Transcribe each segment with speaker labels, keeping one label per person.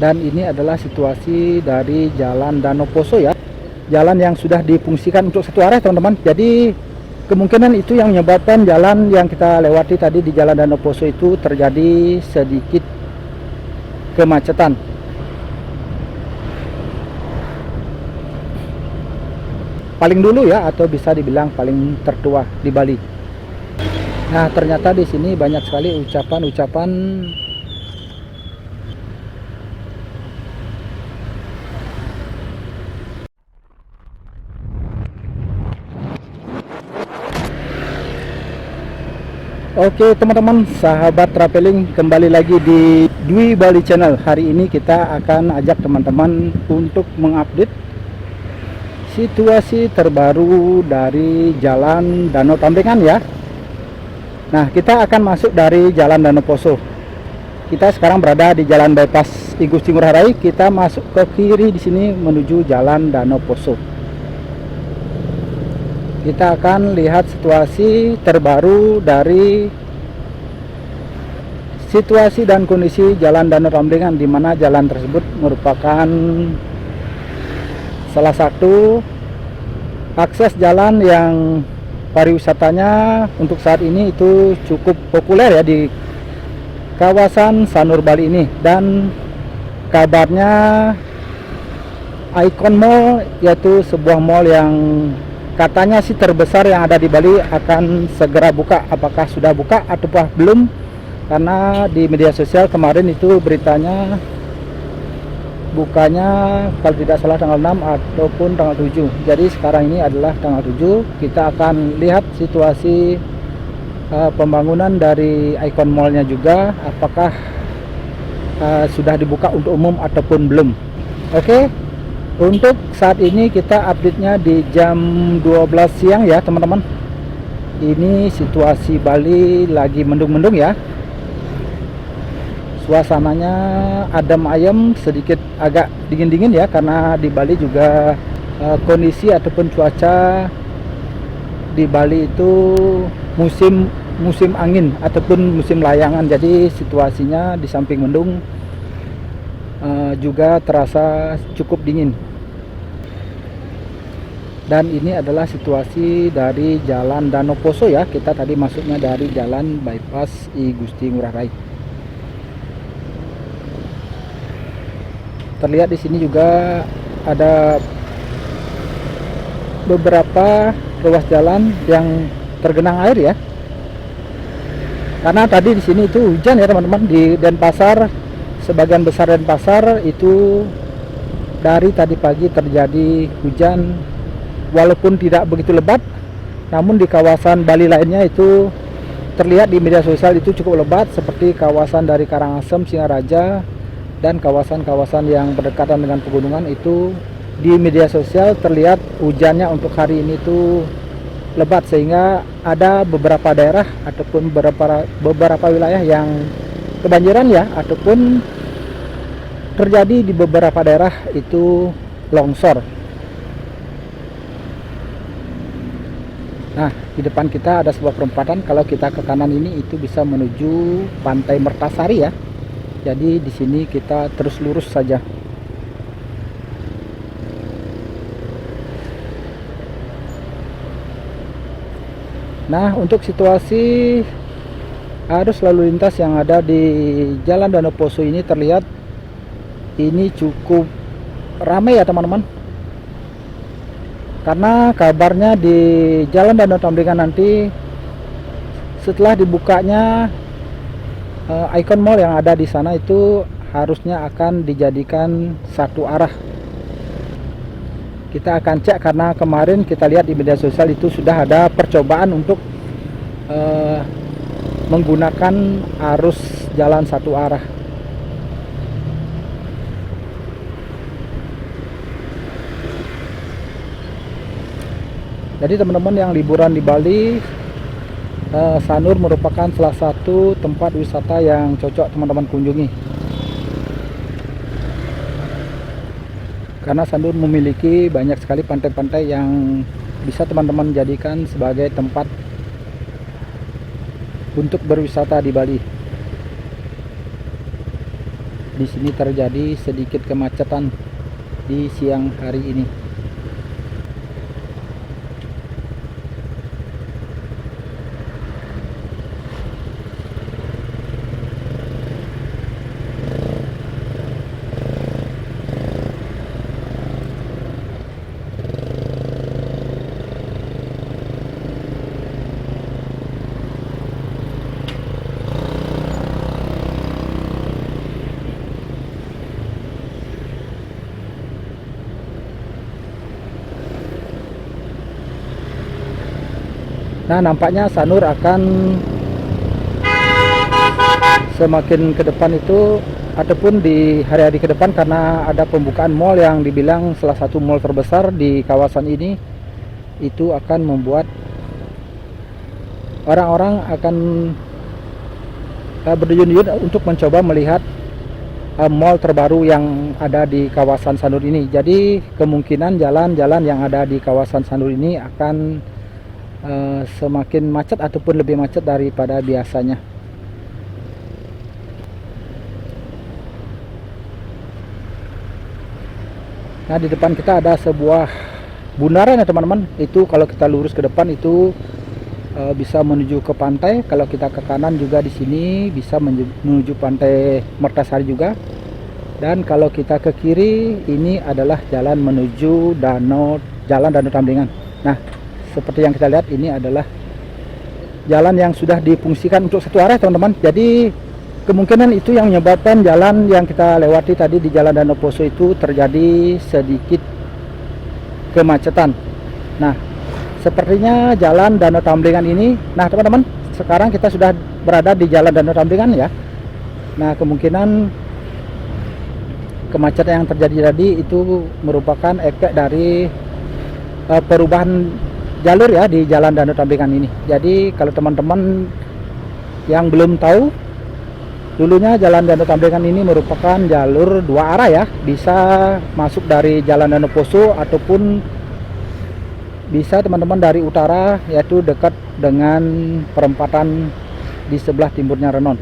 Speaker 1: Dan ini adalah situasi dari Jalan Danau Poso ya, jalan yang sudah difungsikan untuk satu arah teman-teman. Jadi kemungkinan itu yang menyebabkan jalan yang kita lewati tadi di Jalan Danau Poso itu terjadi sedikit kemacetan. Paling dulu ya, atau bisa dibilang paling tertua di Bali. Nah, ternyata di sini banyak sekali ucapan-ucapan Oke teman-teman, sahabat traveling, kembali lagi di Dwi Bali Channel. Hari ini kita akan ajak teman-teman untuk mengupdate situasi terbaru dari Jalan Danau Tambringan ya. Nah, kita akan masuk dari Jalan Danau Poso. Kita sekarang berada di Jalan Bypass I Gusti Ngurah Rai. Kita masuk ke kiri di sini menuju Jalan Danau Poso. Kita akan lihat situasi terbaru dari situasi dan kondisi Jalan Danau Tambringan, di mana jalan tersebut merupakan salah satu akses jalan yang pariwisatanya untuk saat ini itu cukup populer ya di kawasan Sanur Bali ini. Dan kabarnya Icon Mall, yaitu sebuah mall yang katanya sih terbesar yang ada di Bali, akan segera buka. Apakah sudah buka atau belum? Karena di media sosial kemarin itu beritanya bukanya kalau tidak salah tanggal 6 ataupun tanggal 7. Jadi sekarang ini adalah tanggal 7. Kita akan lihat situasi pembangunan dari Icon Mall-nya juga, apakah sudah dibuka untuk umum ataupun belum. Oke. Untuk saat ini kita update-nya di jam 12 siang ya teman-teman. Ini situasi Bali lagi mendung-mendung ya. Suasananya adem ayem, sedikit agak dingin-dingin ya, karena di Bali juga kondisi ataupun cuaca di Bali itu musim angin ataupun musim layangan. Jadi situasinya di samping mendung juga terasa cukup dingin. Dan ini adalah situasi dari Jalan Danau Poso ya. Kita tadi masuknya dari Jalan Bypass I Gusti Ngurah Rai. Terlihat di sini juga ada beberapa ruas jalan yang tergenang air ya. Karena tadi di sini itu hujan ya teman-teman. Di Denpasar, sebagian besar Denpasar itu dari tadi pagi terjadi hujan. Walaupun tidak begitu lebat, namun di kawasan Bali lainnya itu terlihat di media sosial itu cukup lebat, seperti kawasan dari Karangasem, Singaraja, dan kawasan-kawasan yang berdekatan dengan pegunungan. Itu di media sosial terlihat hujannya untuk hari ini itu lebat, sehingga ada beberapa daerah ataupun beberapa wilayah yang kebanjiran ya, ataupun terjadi di beberapa daerah itu longsor. Nah, di depan kita ada sebuah perempatan. Kalau kita ke kanan ini itu bisa menuju Pantai Mertasari ya. Jadi di sini kita terus lurus saja. Nah, untuk situasi arus lalu lintas yang ada di Jalan Danau Poso ini terlihat ini cukup ramai ya teman-teman. Karena kabarnya di Jalan Danau Tambringan nanti setelah dibukanya Icon Mall yang ada di sana itu harusnya akan dijadikan satu arah. Kita akan cek, karena kemarin kita lihat di media sosial itu sudah ada percobaan untuk menggunakan arus jalan satu arah. Jadi teman-teman yang liburan di Bali, Sanur merupakan salah satu tempat wisata yang cocok teman-teman kunjungi. Karena Sanur memiliki banyak sekali pantai-pantai yang bisa teman-teman jadikan sebagai tempat untuk berwisata di Bali. di sini terjadi sedikit kemacetan di siang hari ini. Nah, nampaknya Sanur akan semakin ke depan itu, ataupun di hari-hari ke depan, karena ada pembukaan mall yang dibilang salah satu mall terbesar di kawasan ini, itu akan membuat orang-orang akan berduyun-duyun untuk mencoba melihat mall terbaru yang ada di kawasan Sanur ini. Jadi kemungkinan jalan-jalan yang ada di kawasan Sanur ini akan semakin macet ataupun lebih macet daripada biasanya. Nah, di depan kita ada sebuah bundaran ya teman-teman. Itu kalau kita lurus ke depan itu bisa menuju ke pantai. Kalau kita ke kanan juga di sini bisa menuju pantai Mertasari juga. Dan kalau kita ke kiri ini adalah jalan menuju jalan Danau Tamblingan. Nah, seperti yang kita lihat ini adalah jalan yang sudah difungsikan untuk satu arah teman-teman. Jadi kemungkinan itu yang menyebabkan jalan yang kita lewati tadi di Jalan Danau Poso itu terjadi sedikit kemacetan. Nah, sepertinya jalan Danau Tamblingan ini, nah teman-teman, sekarang kita sudah berada di Jalan Danau Tamblingan ya. Nah, kemungkinan kemacetan yang terjadi tadi itu merupakan efek dari perubahan jalur ya di Jalan Danau Tamblingan ini. Jadi kalau teman-teman yang belum tahu, dulunya Jalan Danau Tamblingan ini merupakan jalur dua arah ya, bisa masuk dari Jalan Danau Poso ataupun bisa teman-teman dari utara, yaitu dekat dengan perempatan di sebelah timurnya Renon.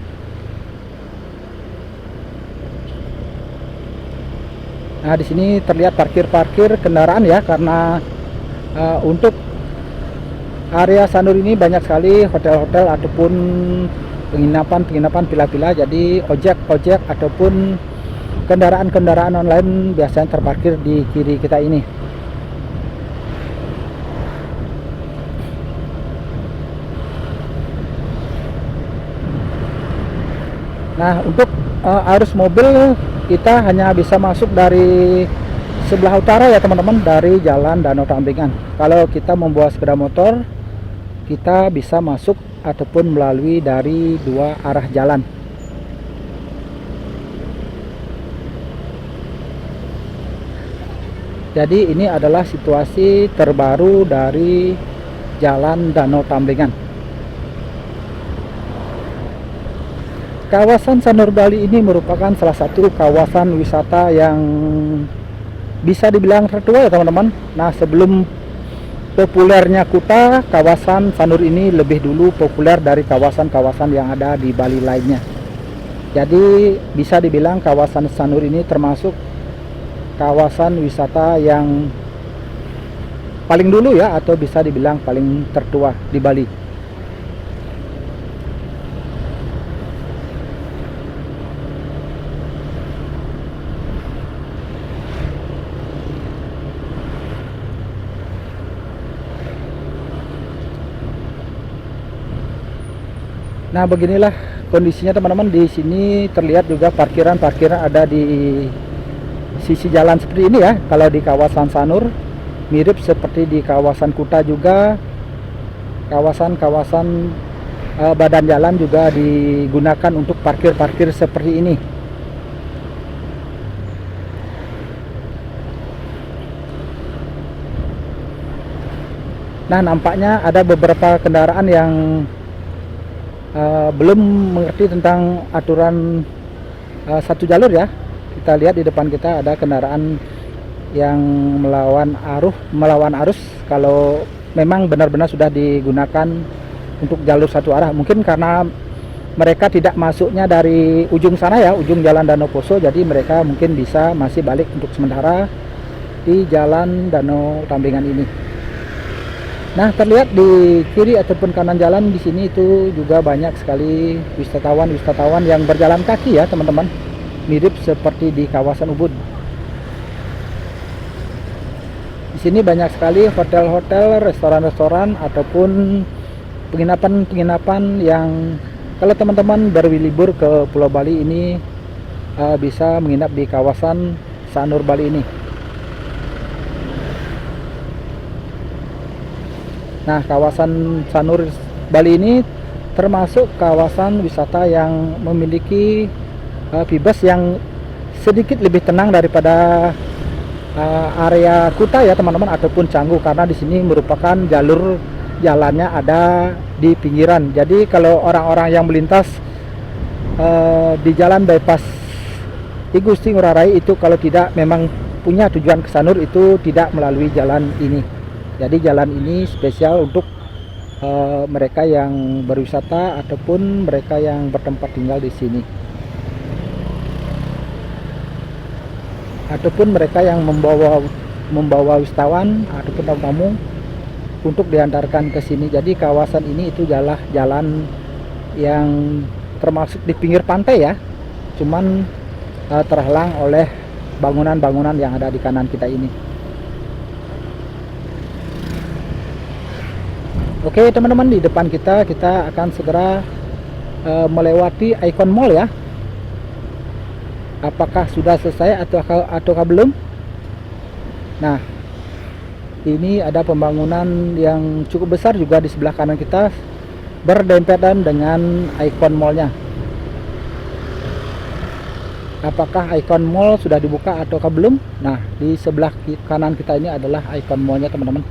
Speaker 1: Nah, di sini terlihat parkir kendaraan ya, karena untuk area Sanur ini banyak sekali hotel-hotel ataupun penginapan villa-villa. Jadi ojek ataupun kendaraan online biasanya terparkir di kiri kita ini. Nah, untuk arus mobil kita hanya bisa masuk dari sebelah utara ya teman-teman, dari Jalan Danau Tamblingan. Kalau kita membawa sepeda motor, kita bisa masuk ataupun melalui dari dua arah jalan. Jadi ini adalah situasi terbaru dari Jalan Danau Tamblingan. Kawasan Sanur Bali ini merupakan salah satu kawasan wisata yang bisa dibilang tertua ya teman-teman. Nah, sebelum populernya Kuta, kawasan Sanur ini lebih dulu populer dari kawasan-kawasan yang ada di Bali lainnya. Jadi bisa dibilang kawasan Sanur ini termasuk kawasan wisata yang paling dulu ya, atau bisa dibilang paling tertua di Bali. Nah, beginilah kondisinya teman-teman. Di sini terlihat juga parkiran ada di sisi jalan seperti ini ya. Kalau di kawasan Sanur mirip seperti di kawasan Kuta juga, kawasan badan jalan juga digunakan untuk parkir seperti ini. Nah, nampaknya ada beberapa kendaraan yang belum mengerti tentang aturan satu jalur ya. Kita lihat di depan kita ada kendaraan yang melawan arus. Kalau memang benar-benar sudah digunakan untuk jalur satu arah, mungkin karena mereka tidak masuknya dari ujung sana ya, ujung jalan Danau Poso, jadi mereka mungkin bisa masih balik untuk sementara di jalan Danau Tamblingan ini. Nah, terlihat di kiri ataupun kanan jalan di sini itu juga banyak sekali wisatawan yang berjalan kaki ya teman-teman, mirip seperti di kawasan Ubud. Di sini banyak sekali hotel-hotel, restoran-restoran ataupun penginapan-penginapan yang kalau teman-teman berlibur ke Pulau Bali ini bisa menginap di kawasan Sanur Bali ini. Nah, kawasan Sanur Bali ini termasuk kawasan wisata yang memiliki vibes yang sedikit lebih tenang daripada area Kuta ya teman-teman, ataupun Canggu, karena di sini merupakan jalur jalannya ada di pinggiran. Jadi kalau orang-orang yang melintas di jalan bypass I Gusti Ngurah Rai itu kalau tidak memang punya tujuan ke Sanur itu tidak melalui jalan ini. Jadi jalan ini spesial untuk mereka yang berwisata ataupun mereka yang bertempat tinggal di sini, ataupun mereka yang membawa wisatawan ataupun tamu untuk diantarkan ke sini. Jadi kawasan ini itu jalan yang termasuk di pinggir pantai ya, cuman terhalang oleh bangunan-bangunan yang ada di kanan kita ini. Oke teman-teman, di depan kita akan segera melewati Icon Mall ya. Apakah sudah selesai ataukah belum? Nah, ini ada pembangunan yang cukup besar juga di sebelah kanan kita, berdempetan dengan Icon Mall-nya. Apakah Icon Mall sudah dibuka ataukah belum? Nah, di sebelah kanan kita ini adalah Icon Mall-nya teman-teman.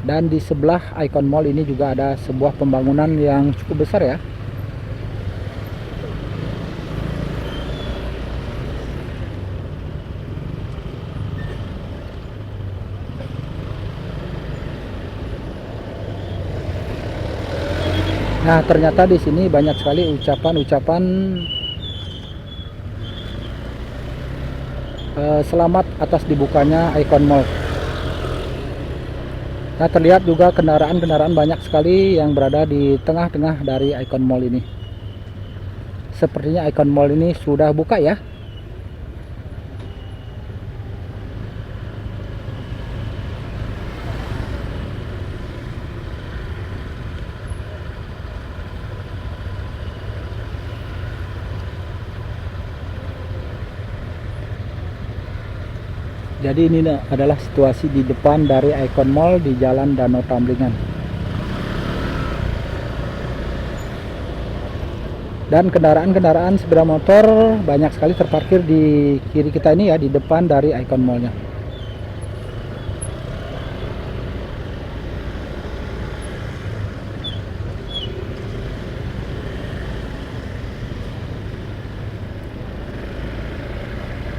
Speaker 1: Dan di sebelah Icon Mall ini juga ada sebuah pembangunan yang cukup besar ya. Nah, ternyata di sini banyak sekali ucapan-ucapan selamat atas dibukanya Icon Mall. Nah, terlihat juga kendaraan-kendaraan banyak sekali yang berada di tengah-tengah dari Icon Mall ini. Sepertinya Icon Mall ini sudah buka ya. Jadi ini adalah situasi di depan dari Icon Mall di Jalan Danau Tamblingan. Dan kendaraan-kendaraan sepeda motor banyak sekali terparkir di kiri kita ini ya, di depan dari Icon Mall-nya.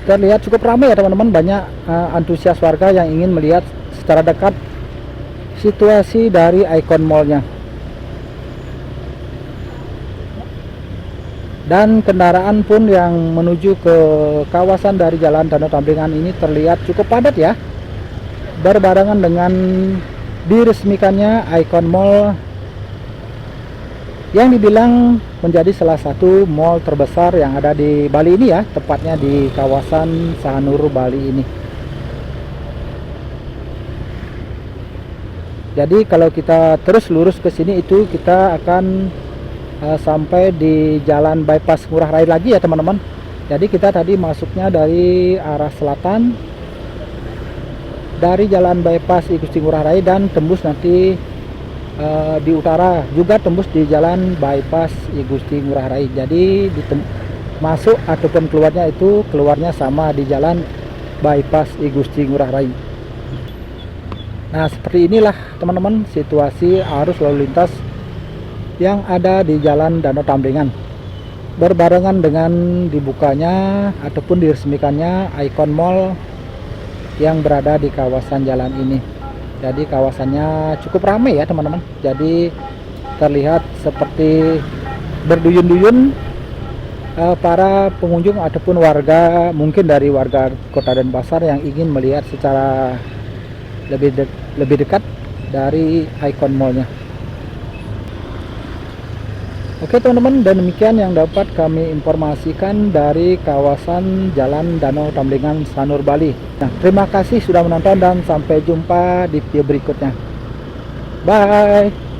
Speaker 1: Terlihat cukup ramai ya teman-teman, banyak antusias warga yang ingin melihat secara dekat situasi dari Icon Mall-nya. Dan kendaraan pun yang menuju ke kawasan dari Jalan Danau Tamblingan ini terlihat cukup padat ya, berbarengan dengan diresmikannya Icon Mall yang dibilang menjadi salah satu mall terbesar yang ada di Bali ini ya, tepatnya di kawasan Sanur Bali ini. Jadi kalau kita terus lurus ke sini itu kita akan sampai di jalan bypass Ngurah Rai lagi ya teman-teman. Jadi kita tadi masuknya dari arah selatan dari jalan bypass I Gusti Ngurah Rai dan tembus nanti di utara juga tembus di jalan bypass I Gusti Ngurah Rai. Jadi masuk ataupun keluarnya itu keluarnya sama di jalan bypass I Gusti Ngurah Rai. Nah, seperti inilah teman-teman situasi arus lalu lintas yang ada di Jalan Danau Tamblingan, berbarengan dengan dibukanya ataupun diresmikannya Icon Mall yang berada di kawasan jalan ini. Jadi kawasannya cukup ramai ya teman-teman. Jadi terlihat seperti berduyun-duyun para pengunjung ataupun warga, mungkin dari warga Kota Denpasar yang ingin melihat secara lebih dekat dari ikon mallnya. Oke teman-teman, dan demikian yang dapat kami informasikan dari kawasan Jalan Danau Tamlingan, Sanur, Bali. Nah, terima kasih sudah menonton dan sampai jumpa di video berikutnya. Bye.